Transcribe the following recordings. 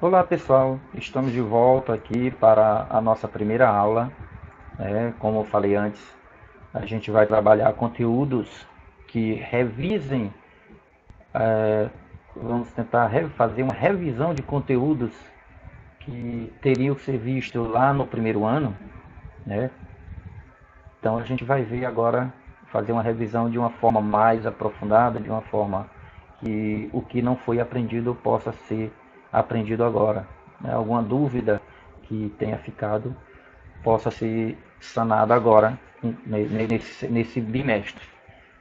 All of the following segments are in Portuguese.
Olá pessoal, estamos de volta aqui para a nossa primeira aula. Como eu falei antes, a gente vai trabalhar conteúdos que revisem, vamos tentar fazer uma revisão de conteúdos que teriam que ser vistos lá no primeiro ano, né? Então a gente vai ver agora, fazer uma revisão de uma forma mais aprofundada, de uma forma que o que não foi aprendido possa ser aprendido agora, né? Alguma dúvida que tenha ficado possa ser sanada agora, nesse bimestre,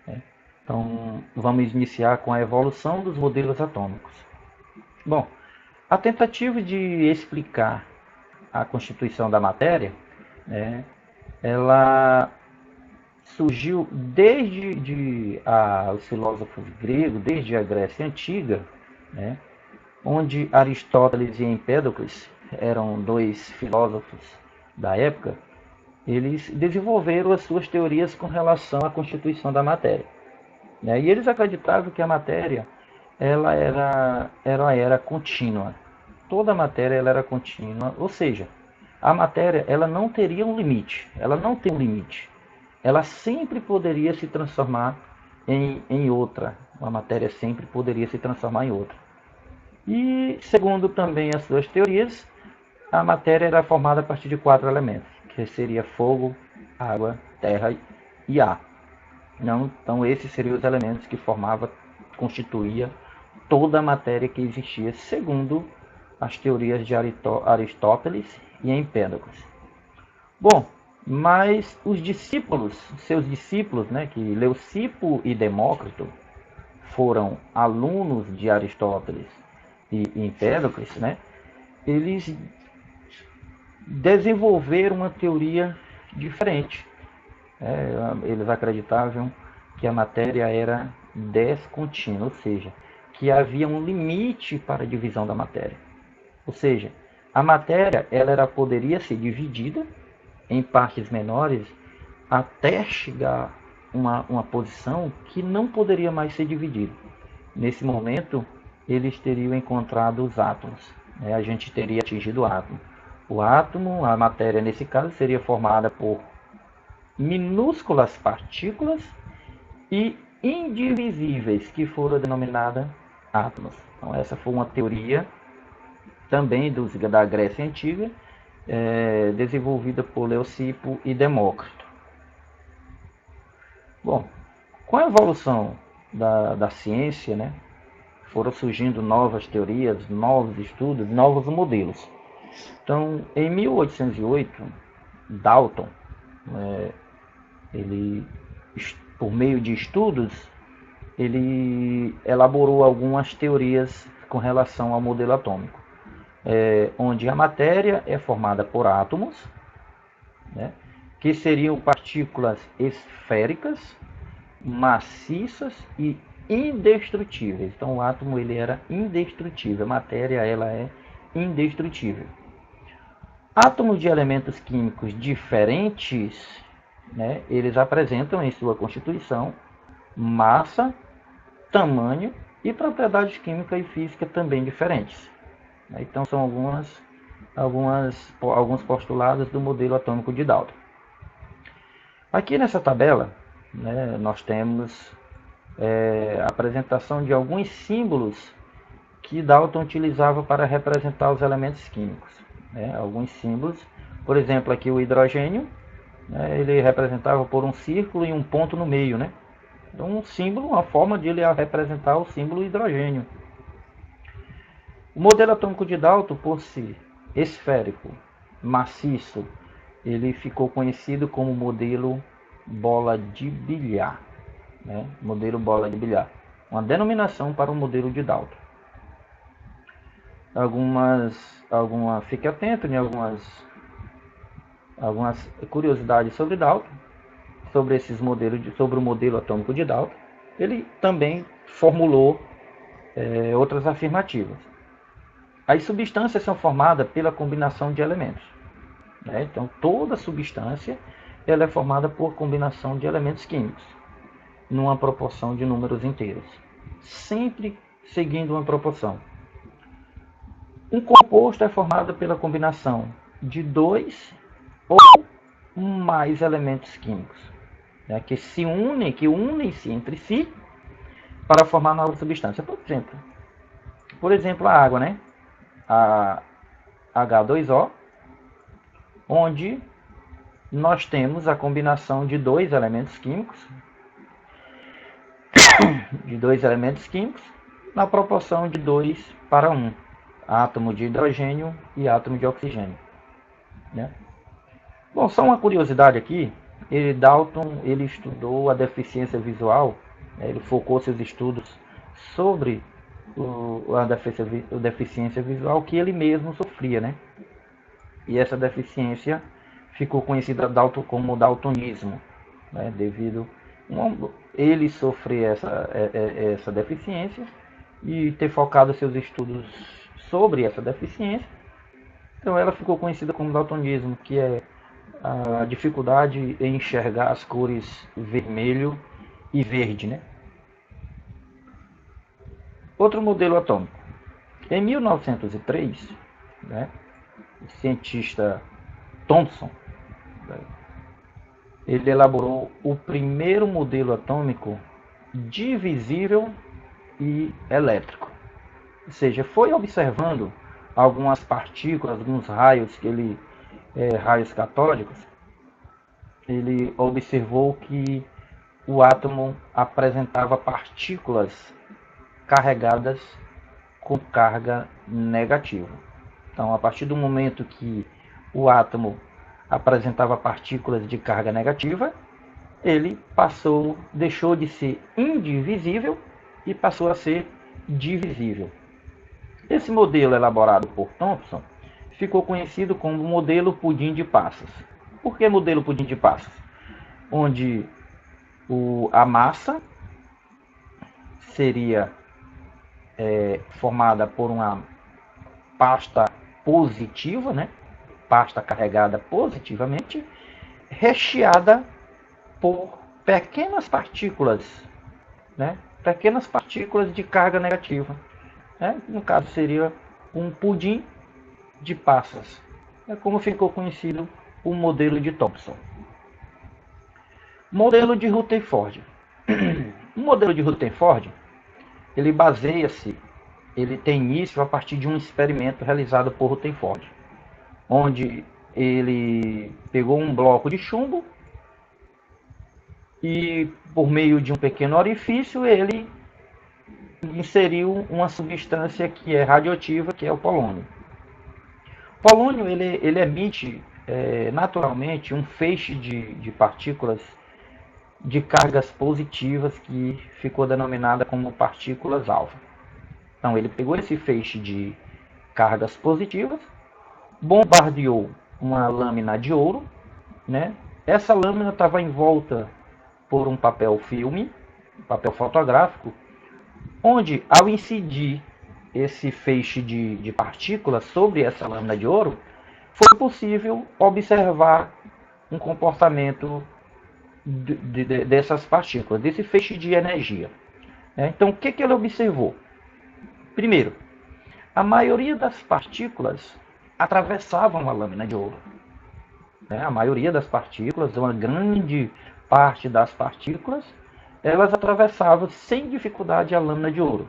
né? Então vamos iniciar com a evolução dos modelos atômicos. Bom, a tentativa de explicar a constituição da matéria, né, ela surgiu os filósofos gregos, desde a Grécia Antiga, né, onde Aristóteles e Empédocles eram dois filósofos da época. Eles desenvolveram as suas teorias com relação à constituição da matéria, né? E eles acreditavam que a matéria ela era contínua. Toda a matéria ela era contínua, ou seja, a matéria ela não teria um limite, ela não tem um limite. Ela sempre poderia se transformar em outra. A matéria sempre poderia se transformar em outra. E, segundo também as suas teorias, a matéria era formada a partir de quatro elementos, que seria fogo, água, terra e ar. Então esses seriam os elementos que constituía toda a matéria que existia, segundo as teorias de Aristóteles e Empédocles. Bom, mas os discípulos, seus discípulos, né, que Leucipo e Demócrito foram alunos de Aristóteles e Empédocles, né, eles desenvolveram uma teoria diferente. Eles acreditavam que a matéria era descontínua, ou seja, que havia um limite para a divisão da matéria. Ou seja, a matéria poderia ser dividida em partes menores até chegar uma posição que não poderia mais ser dividida. Nesse momento, eles teriam encontrado os átomos, né? A gente teria atingido o átomo. O átomo, a matéria nesse caso, seria formada por minúsculas partículas e indivisíveis, que foram denominadas átomos. Então essa foi uma teoria também da Grécia Antiga, desenvolvida por Leucipo e Demócrito. Bom, com a evolução da ciência, né, foram surgindo novas teorias, novos estudos, novos modelos. Então, em 1808, Dalton, ele, por meio de estudos, ele elaborou algumas teorias com relação ao modelo atômico, onde a matéria é formada por átomos, né, que seriam partículas esféricas, maciças e indestrutíveis. Então o átomo ele era indestrutível, a matéria ela é indestrutível. Átomos de elementos químicos diferentes, né, eles apresentam em sua constituição massa, tamanho e propriedades químicas e físicas também diferentes. Então são alguns postulados do modelo atômico de Dalton. Aqui nessa tabela, né, nós temos a apresentação de alguns símbolos que Dalton utilizava para representar os elementos químicos, né? Alguns símbolos, por exemplo, aqui o hidrogênio, né, ele representava por um círculo e um ponto no meio, né? Então, um símbolo, uma forma de ele representar o símbolo hidrogênio. O modelo atômico de Dalton, por ser esférico, maciço, ele ficou conhecido como modelo bola de bilhar, né? Modelo bola de bilhar, uma denominação para o modelo de Dalton. Fique atento em algumas curiosidades sobre Dalton, sobre sobre o modelo atômico de Dalton. Ele também formulou outras afirmativas. As substâncias são formadas pela combinação de elementos, né? Então toda substância ela é formada por combinação de elementos químicos, numa proporção de números inteiros, sempre seguindo uma proporção. Um composto é formado pela combinação de dois ou mais elementos químicos, né, que unem-se entre si para formar nova substância. Por exemplo, a água, né? A H2O, onde nós temos a combinação de dois elementos químicos na proporção de 2 para 1, átomo de hidrogênio e átomo de oxigênio, né? Bom, só uma curiosidade aqui, Dalton ele estudou a deficiência visual, né? Ele focou seus estudos sobre a deficiência visual que ele mesmo sofria, né? E essa deficiência ficou conhecida como daltonismo, né? Devido ele sofrer essa deficiência e ter focado seus estudos sobre essa deficiência. Então ela ficou conhecida como daltonismo, que é a dificuldade em enxergar as cores vermelho e verde, né? Outro modelo atômico. Em 1903, né, o cientista Thomson, né, ele elaborou o primeiro modelo atômico divisível e elétrico. Ou seja, foi observando algumas partículas, alguns raios raios catódicos, ele observou que o átomo apresentava partículas carregadas com carga negativa. Então, a partir do momento que o átomo apresentava partículas de carga negativa, ele deixou de ser indivisível e passou a ser divisível. Esse modelo elaborado por Thomson ficou conhecido como modelo pudim de passas. Por que modelo pudim de passas? Onde a massa seria formada por uma pasta positiva, né? Pasta carregada positivamente, recheada por pequenas partículas, né? Pequenas partículas de carga negativa, né? No caso seria um pudim de passas. É como ficou conhecido o modelo de Thomson. Modelo de Rutherford. O modelo de Rutherford, ele tem início a partir de um experimento realizado por Rutherford, onde ele pegou um bloco de chumbo e, por meio de um pequeno orifício, ele inseriu uma substância que é radioativa, que é o polônio. O polônio ele emite naturalmente um feixe de partículas de cargas positivas que ficou denominada como partículas alfa. Então ele pegou esse feixe de cargas positivas, bombardeou uma lâmina de ouro, né? Essa lâmina estava envolta por um papel filme, papel fotográfico, onde ao incidir esse feixe de partículas sobre essa lâmina de ouro, foi possível observar um comportamento dessas partículas, desse feixe de energia. Então, o que ele observou? Primeiro, a maioria das partículas atravessavam a lâmina de ouro. A maioria das partículas, uma grande parte das partículas, elas atravessavam sem dificuldade a lâmina de ouro.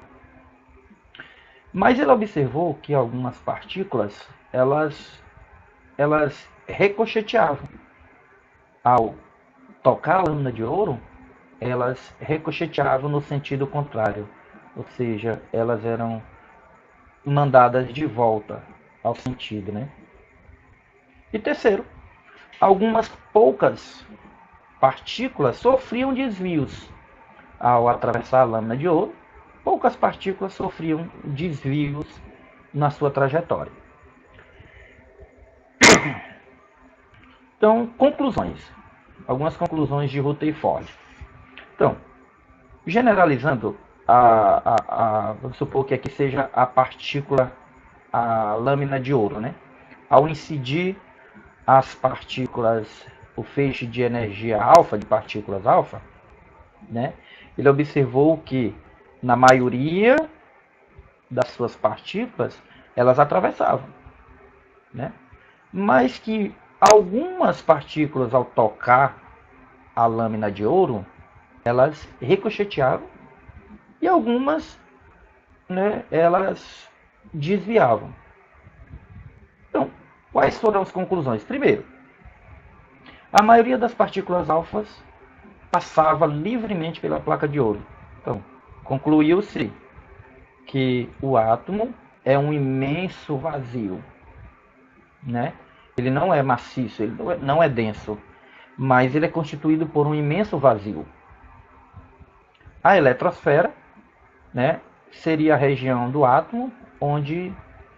Mas ele observou que algumas partículas, elas ricocheteavam. Ao tocar a lâmina de ouro, elas ricocheteavam no sentido contrário. Ou seja, elas eram mandadas de volta ao sentido, né? E terceiro, algumas poucas partículas sofriam desvios ao atravessar a lâmina de ouro. Poucas partículas sofriam desvios na sua trajetória. Então, conclusões. Algumas conclusões de Rutherford. Então, generalizando, vamos supor que aqui seja a partícula, a lâmina de ouro, né? Ao incidir as partículas, o feixe de energia alfa, de partículas alfa, né? Ele observou que na maioria das suas partículas elas atravessavam, né? Mas que algumas partículas, ao tocar a lâmina de ouro, elas ricocheteavam e algumas, né, elas desviavam. Então, quais foram as conclusões? Primeiro, a maioria das partículas alfas passava livremente pela placa de ouro. Então, concluiu-se que o átomo é um imenso vazio, né? Ele não é maciço, ele não é denso, mas ele é constituído por um imenso vazio. A eletrosfera, né, seria a região do átomo onde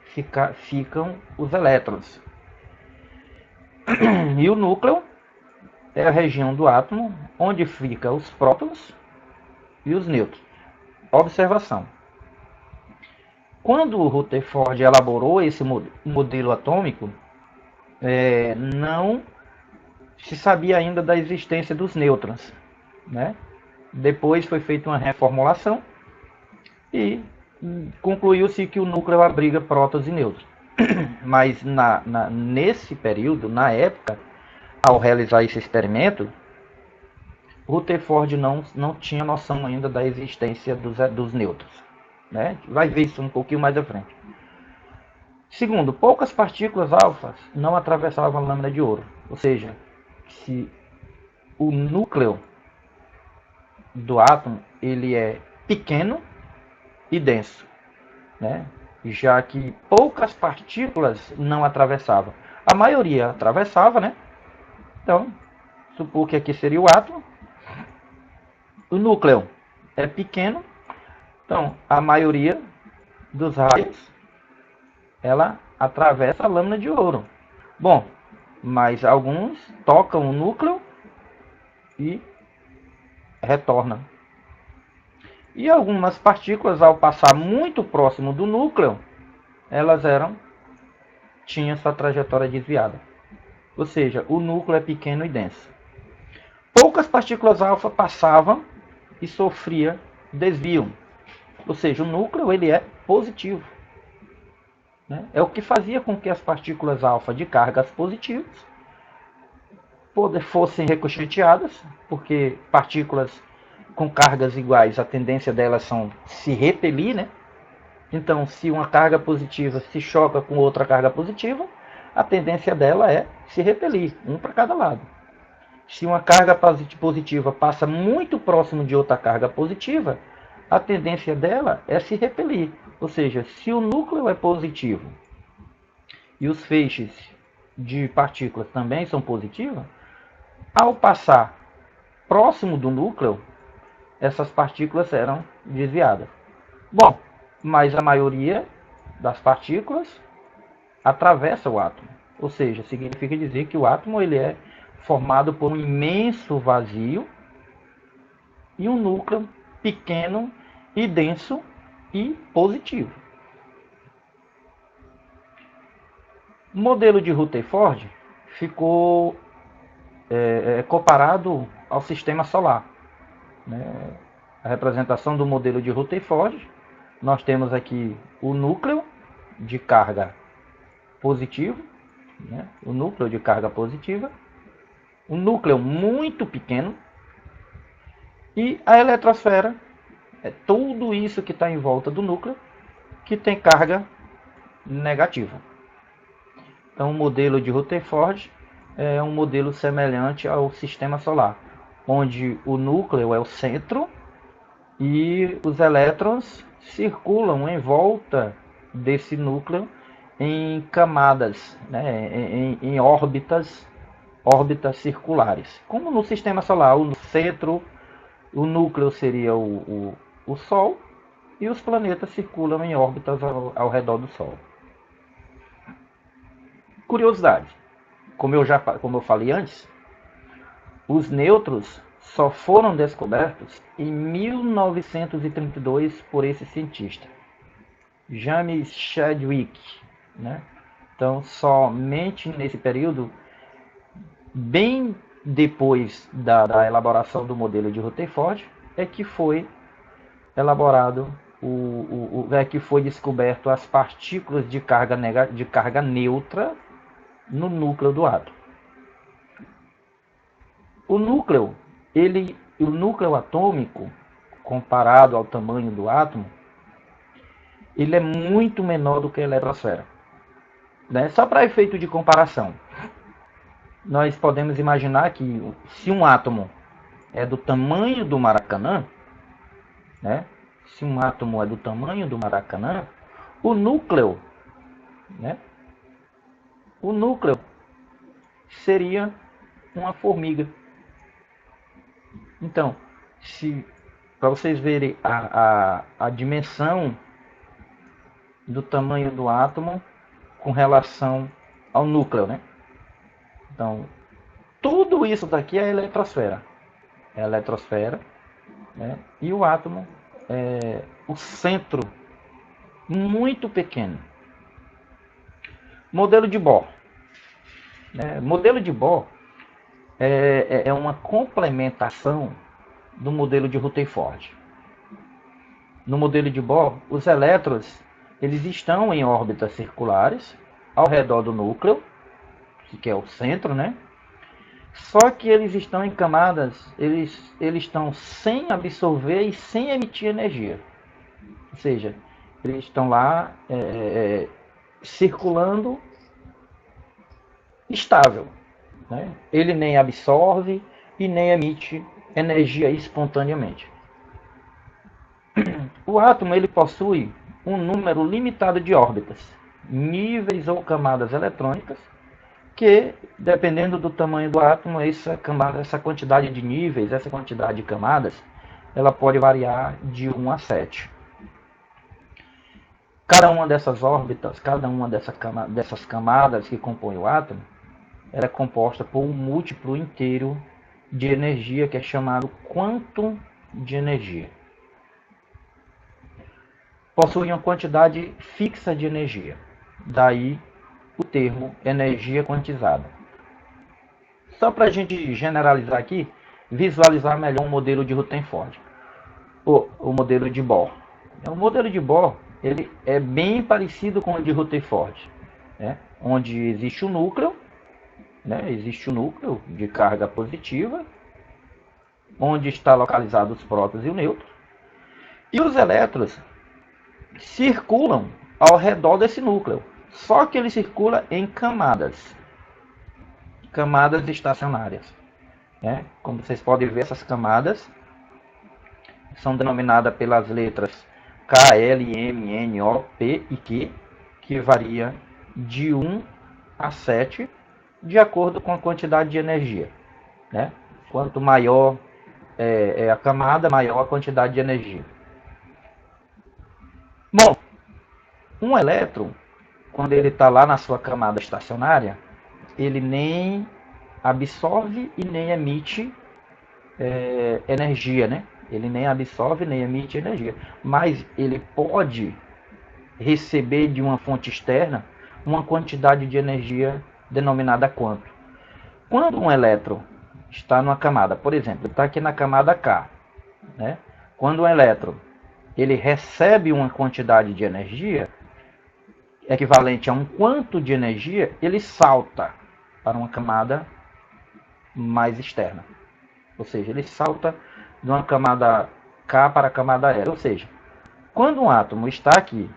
ficam os elétrons. E o núcleo é a região do átomo onde ficam os prótons e os nêutrons. Observação. Quando o Rutherford elaborou esse modelo atômico, não se sabia ainda da existência dos nêutrons, né? Depois foi feita uma reformulação e concluiu-se que o núcleo abriga prótons e nêutrons. Mas nesse período, na época, ao realizar esse experimento, Rutherford não tinha noção ainda da existência dos nêutrons, né? Vai ver isso um pouquinho mais à frente. Segundo, poucas partículas alfas não atravessavam a lâmina de ouro. Ou seja, se o núcleo do átomo ele é pequeno e denso, né? Já que poucas partículas não atravessavam. A maioria atravessava, né? Então, supor que aqui seria o átomo. O núcleo é pequeno, então a maioria dos raios ela atravessa a lâmina de ouro. Bom, mas alguns tocam o núcleo e retornam. E algumas partículas, ao passar muito próximo do núcleo, elas tinham sua trajetória desviada. Ou seja, o núcleo é pequeno e denso. Poucas partículas alfa passavam e sofria desvio. Ou seja, o núcleo ele é positivo, né? É o que fazia com que as partículas alfa de cargas positivas fossem ricocheteadas, porque partículas com cargas iguais, a tendência delas são se repelir, né? Então, se uma carga positiva se choca com outra carga positiva, a tendência dela é se repelir, um para cada lado. Se uma carga positiva passa muito próximo de outra carga positiva, a tendência dela é se repelir. Ou seja, se o núcleo é positivo e os feixes de partículas também são positivos, ao passar próximo do núcleo, essas partículas eram desviadas. Bom, mas a maioria das partículas atravessa o átomo. Ou seja, significa dizer que o átomo ele é formado por um imenso vazio e um núcleo pequeno e denso e positivo. O modelo de Rutherford ficou comparado ao sistema solar, né? A representação do modelo de Rutherford, nós temos aqui o núcleo de carga positivo, né? O núcleo de carga positiva, um núcleo muito pequeno, e a eletrosfera é tudo isso que está em volta do núcleo que tem carga negativa. Então, o modelo de Rutherford é um modelo semelhante ao sistema solar, onde o núcleo é o centro e os elétrons circulam em volta desse núcleo em camadas, né, em órbitas circulares. Como no sistema solar, o centro, o núcleo seria o Sol e os planetas circulam em órbitas ao redor do Sol. Curiosidade, como eu falei antes, os nêutrons só foram descobertos em 1932 por esse cientista, James Chadwick, né? Então, somente nesse período, bem depois da elaboração do modelo de Rutherford, é que foi elaborado é que foi descoberto as partículas de carga neutra no núcleo do átomo. O núcleo atômico, comparado ao tamanho do átomo, ele é muito menor do que a eletrosfera. Né? Só para efeito de comparação, nós podemos imaginar que se um átomo é do tamanho do Maracanã, né? Se um átomo é do tamanho do Maracanã, o núcleo, né? O núcleo seria uma formiga. Então, para vocês verem a dimensão do tamanho do átomo com relação ao núcleo, né? Então, tudo isso daqui é a eletrosfera. É a eletrosfera, né? E o átomo é o centro muito pequeno. Modelo de Bohr. Modelo de Bohr é uma complementação do modelo de Rutherford. No modelo de Bohr, os elétrons eles estão em órbitas circulares ao redor do núcleo, que é o centro, né? Só que eles estão em camadas, eles estão sem absorver e sem emitir energia. Ou seja, eles estão lá circulando estável. Né? Ele nem absorve e nem emite energia espontaneamente. O átomo ele possui um número limitado de órbitas, níveis ou camadas eletrônicas, que, dependendo do tamanho do átomo, essa quantidade de níveis, essa quantidade de camadas, ela pode variar de 1 a 7. Cada uma dessas órbitas, cada uma dessas camadas que compõem o átomo, ela é composta por um múltiplo inteiro de energia que é chamado quantum de energia. Possui uma quantidade fixa de energia, daí o termo energia quantizada. Só para a gente generalizar aqui, visualizar melhor o modelo de Rutherford, o modelo de Bohr. O modelo de Bohr ele é bem parecido com o de Rutherford, né? Onde existe o núcleo, né? Existe o núcleo de carga positiva, onde está localizado os prótons e o nêutron, e os elétrons circulam ao redor desse núcleo, só que ele circula em camadas estacionárias. Né? Como vocês podem ver, essas camadas são denominadas pelas letras K, L, M, N, O, P e Q, que varia de 1 a 7, de acordo com a quantidade de energia. Né? Quanto maior é a camada, maior a quantidade de energia. Bom, um elétron, quando ele está lá na sua camada estacionária, ele nem absorve e nem emite energia, né? Ele nem absorve nem emite energia, mas ele pode receber de uma fonte externa uma quantidade de energia denominada quanto. Quando um elétron está numa camada, por exemplo, está aqui na camada K, né? Quando um elétron ele recebe uma quantidade de energia equivalente a um quanto de energia, ele salta para uma camada mais externa. Ou seja, ele salta de uma camada K para a camada L. Ou seja, quando um átomo está aqui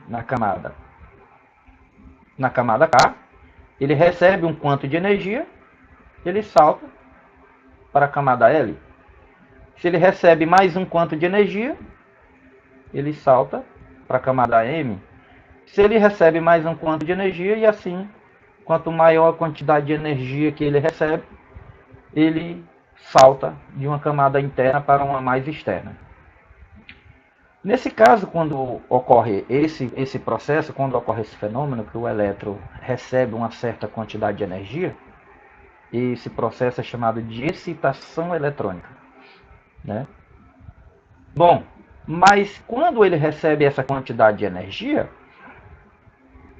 na camada K, ele recebe um quanto de energia, ele salta para a camada L. Se ele recebe mais um quanto de energia, ele salta para a camada M. Se ele recebe mais um quanto de energia, e assim, quanto maior a quantidade de energia que ele recebe, ele salta de uma camada interna para uma mais externa. Nesse caso, quando ocorre esse processo, quando ocorre esse fenômeno, que o elétron recebe uma certa quantidade de energia, esse processo é chamado de excitação eletrônica. Né? Bom, mas quando ele recebe essa quantidade de energia,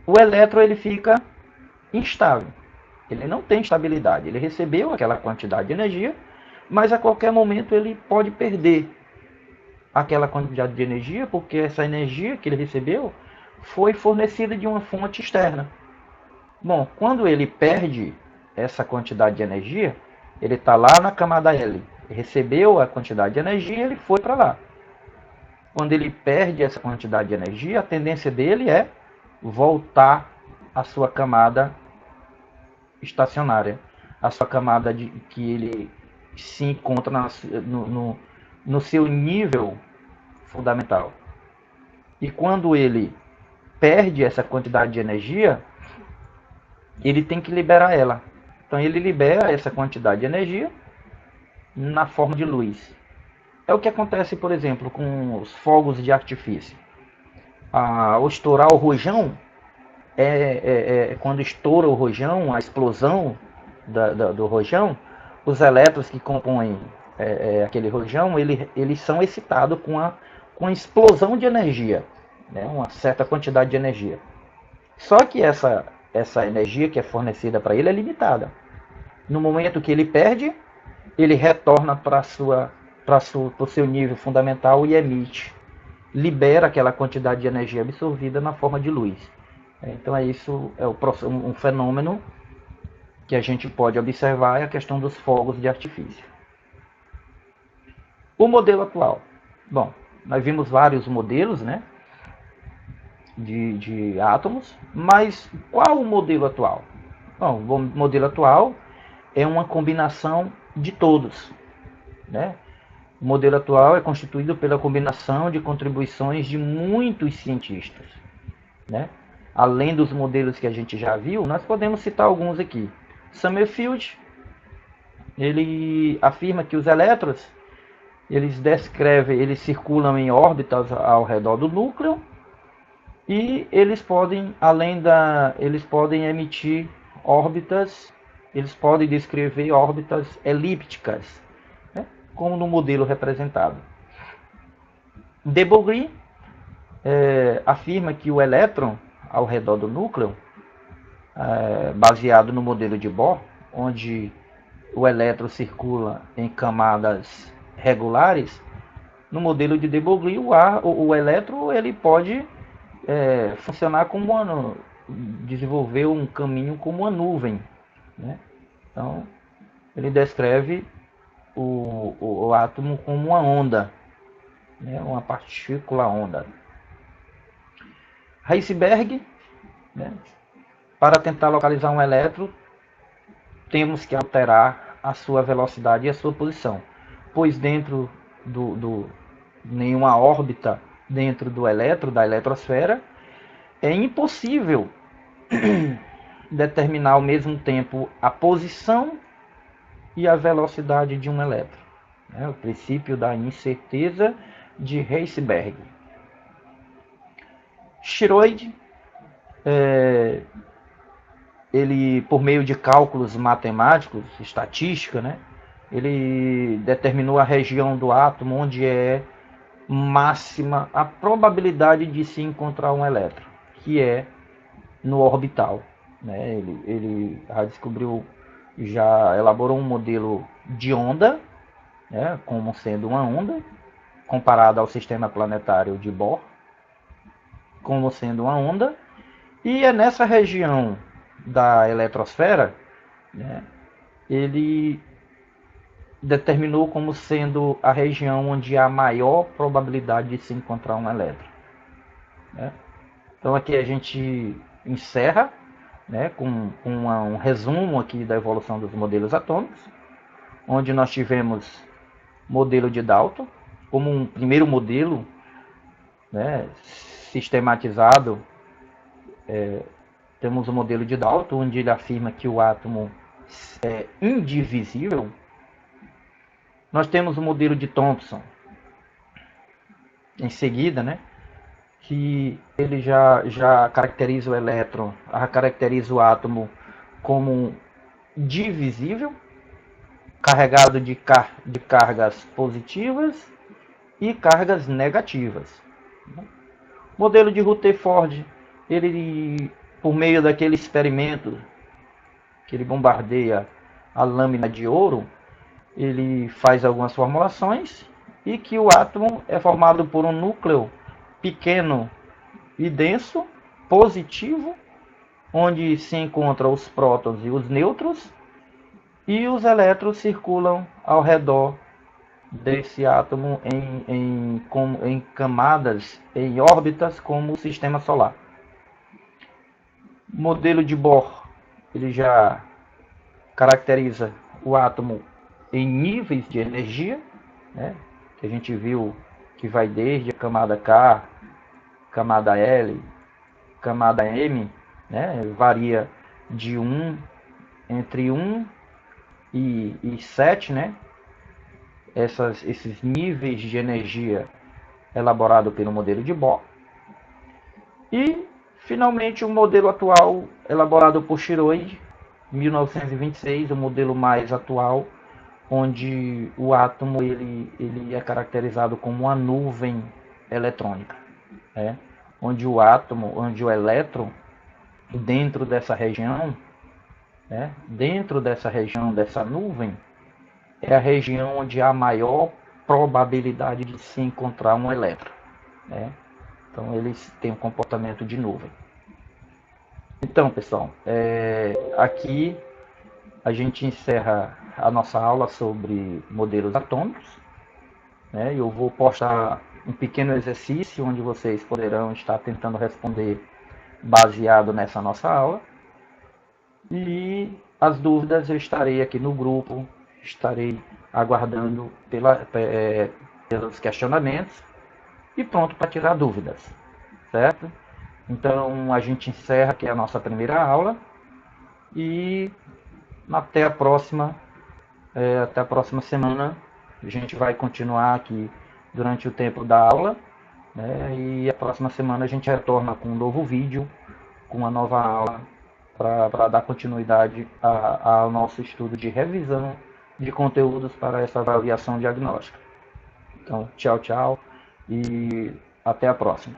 o elétron ele fica instável. Ele não tem estabilidade. Ele recebeu aquela quantidade de energia, mas a qualquer momento ele pode perder aquela quantidade de energia, porque essa energia que ele recebeu foi fornecida de uma fonte externa. Bom, quando ele perde essa quantidade de energia, ele está lá na camada L, recebeu a quantidade de energia, ele foi para lá. Quando ele perde essa quantidade de energia, a tendência dele é voltar à sua camada estacionária, a sua camada que ele se encontra no seu nível fundamental. E quando ele perde essa quantidade de energia, ele tem que liberar ela. Então ele libera essa quantidade de energia na forma de luz. É o que acontece, por exemplo, com os fogos de artifício. Ao estourar o rojão, quando estoura o rojão, a explosão do rojão, os elétrons que compõem aquele rojão, eles são excitados com a explosão de energia, né? Uma certa quantidade de energia. Só que essa energia que é fornecida para ele é limitada. No momento que ele perde, ele retorna para o seu nível fundamental e emite, libera aquela quantidade de energia absorvida na forma de luz. Então isso é um fenômeno que a gente pode observar, é a questão dos fogos de artifício. O modelo atual. Bom, nós vimos vários modelos, né, de átomos, mas qual o modelo atual? Bom, o modelo atual é uma combinação de todos, né? O modelo atual é constituído pela combinação de contribuições de muitos cientistas, né? Além dos modelos que a gente já viu, nós podemos citar alguns aqui. Summerfield, ele afirma que os elétrons, eles circulam em órbitas ao redor do núcleo e eles podem emitir órbitas, eles podem descrever órbitas elípticas, né, como no modelo representado. De Broglie afirma que o elétron ao redor do núcleo, baseado no modelo de Bohr, onde o elétron circula em camadas regulares, no modelo de Broglie, o elétron ele pode funcionar como desenvolver um caminho como uma nuvem, né? Então, ele descreve o átomo como uma onda, né? Uma partícula onda. Heisenberg, né? Para tentar localizar um elétron, temos que alterar a sua velocidade e a sua posição, pois dentro nenhuma órbita dentro do elétron, da eletrosfera, é impossível determinar ao mesmo tempo a posição e a velocidade de um elétron. O princípio da incerteza de Heisenberg. Schrödinger, ele, por meio de cálculos matemáticos, estatística, né, ele determinou a região do átomo onde é máxima a probabilidade de se encontrar um elétron, que é no orbital, né? Ele já elaborou um modelo de onda, né, como sendo uma onda, comparado ao sistema planetário de Bohr, como sendo uma onda, e é nessa região da eletrosfera, né, ele determinou como sendo a região onde há maior probabilidade de se encontrar um elétron, né? Então aqui a gente encerra, né, com um resumo aqui da evolução dos modelos atômicos, onde nós tivemos modelo de Dalton como um primeiro modelo, né, sistematizado. Temos o modelo de Dalton, onde ele afirma que o átomo é indivisível. Nós temos o modelo de Thomson, em seguida, né, que ele já caracteriza o elétron, caracteriza o átomo como divisível, carregado de cargas positivas e cargas negativas. O modelo de Rutherford, ele, por meio daquele experimento que ele bombardeia a lâmina de ouro, ele faz algumas formulações e que o átomo é formado por um núcleo pequeno e denso, positivo, onde se encontram os prótons e os nêutrons, e os elétrons circulam ao redor desse átomo em camadas, em órbitas, como o sistema solar. O modelo de Bohr, ele já caracteriza o átomo em níveis de energia, né? Que a gente viu que vai desde a camada K, camada L, camada M, né? Varia de entre 1 e 7, né? Esses níveis de energia elaborado pelo modelo de Bohr. E, finalmente, o modelo atual, elaborado por Shiroi, 1926, o modelo mais atual, onde o átomo ele é caracterizado como uma nuvem eletrônica, né? Onde o átomo, onde o elétron, dentro dessa região, né? Dentro dessa região, dessa nuvem, é a região onde há maior probabilidade de se encontrar um elétron, né? Então eles têm um comportamento de nuvem. Então, pessoal, aqui a gente encerra a nossa aula sobre modelos atômicos, né? Eu vou postar um pequeno exercício onde vocês poderão estar tentando responder baseado nessa nossa aula. E as dúvidas eu estarei aqui no grupo, estarei aguardando pelos questionamentos e pronto para tirar dúvidas, certo? Então a gente encerra aqui a nossa primeira aula e até a próxima semana. A gente vai continuar aqui durante o tempo da aula, né? E a próxima semana a gente retorna com um novo vídeo, com uma nova aula, para dar continuidade ao nosso estudo de revisão de conteúdos para essa avaliação diagnóstica. Então, tchau, tchau e até a próxima.